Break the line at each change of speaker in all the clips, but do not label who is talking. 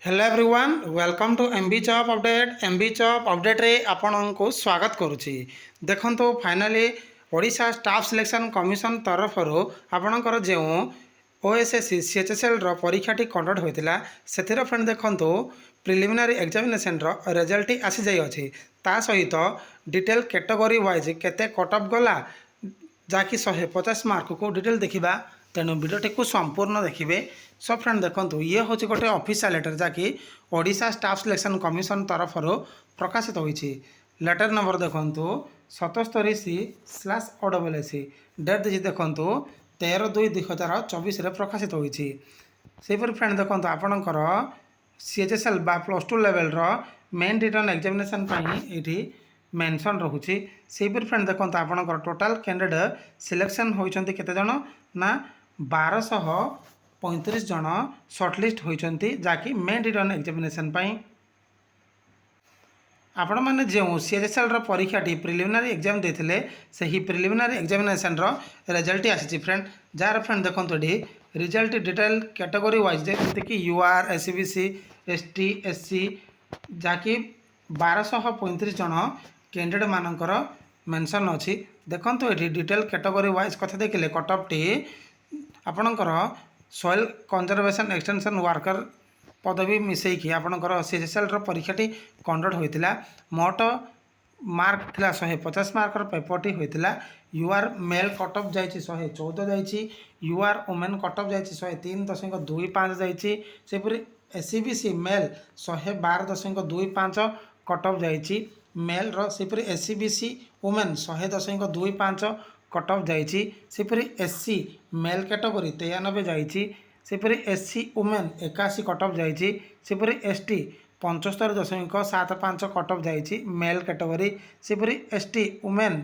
Hello everyone welcome to MB job update रे आपन को स्वागत करुच्ची। देखो finally Odisha staff selection commission तरफ आपणकर जो ओएसएससी सीएचएसएल परीक्षाटी कंडक्ट होता से फ्रेंड देखो प्रिलिमिनारी एग्जामिनेशन रिजल्ट आसी जाइए ता सहित डिटेल कैटेगरी वाइज केते कट ऑफ गला जहाँकि 150 मार्क को डिटेल देखा तेणु भिडटी को संपूर्ण देखिए। सो फ्रेंड देखो ये हूँ गोटे ऑफिशियल लेटर जहाँकि ओडिशा स्टाफ सिलेक्शन कमिशन तरफ प्रकाशित होती। लेटर नंबर देखो 77C/OSSC डेट देखिए देखो 13/2/2024 प्रकाशित होती। सेपरी फ्रेंड देखो आपणकर सीएचएसएल बा +2 लेवल मेन रिटर्न एग्जामिनेशन ये मेंशन रोचे। सेपरी फ्रेंड देखो आपणकर टोटाल कैंडिडेट सिलेक्शन होती केते जन ना 1235 जन सर्टलिस्ट होती जहाँकि मेन रिटर्न एग्जामिनेशन आपण मैंने जो सीएचएसएल परीक्षाटी प्रिलिमिनारी एग्जाम देते से ही प्रिलिमिनारी एग्जामिनेशन रिजल्ट आसी फ्रेंड जार फ्रेंड देखो ये रिजल्ट डिटेल कैटेगरी वाइज जैसे यूआर एससीबीसी एसटी एससी जहाँकि 1235 जन कैंडिडेट मानकर मेंशन अच्छी। देखो ये डिटेल कैटेगरी वाइज कथा देखिले कट ऑफ टी आपणकर सॉइल कंजर्वेशन एक्सटेंशन वर्कर पदवी मिसेकी आपणकर सीएचएसएल परीक्षाटी कंडक्ट होता। मोट मार्क थिला 150 मार्कर पेपरटी होता। यूआर मेल कट ऑफ जाइए 114 जाइए, यूआर वुमेन कट ऑफ जाइए 103.25 जाइए, सेपरी एससीबीसी मेल 112.25 कट ऑफ जाइए मेल सेपरी एससीबीसी वुमेन 100.25 कट ऑफ जाइए, सेपरी एससी मेल कैटेगरी 93 जाइए, सेपरी एससी वुमेन 81 कट ऑफ जाइए, सेपरी एसटी 75.75 कट ऑफ जाइए मेल कैटेगरी, सेपरी एसटी वुमेन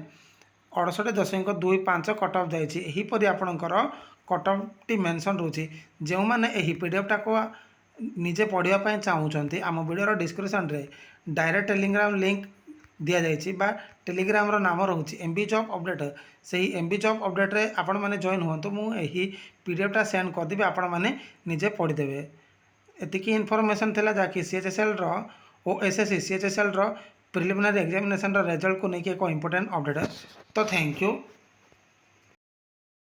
68.25 कट ऑफ जाइए। यहीपरि आपणकर कट ऑफ टी मेंशन रोचे। जो मैंने यही पीडीएफ को निजे पढ़ाई चाहूँगी आम वीडियो डिस्क्रिप्शन रे डायरेक्ट टेलीग्राम लिंक दि जाइए बा टेलीग्राम नाम रोचे एमबी जॉब अपडेट। से ही एमबी जॉब अपडेट रे आपण मैंने जॉइन हूँ मुझे पीडीएफटा सेंड करदेवी आपण मैंने निजे पढ़ीदेवे। एतिकी इनफॉरमेशन थिला जहाँकि CHSL OSSC CHSL preliminary examination result को लेकिन एक इंपोर्टेंट अपडेट। तो थैंक यू।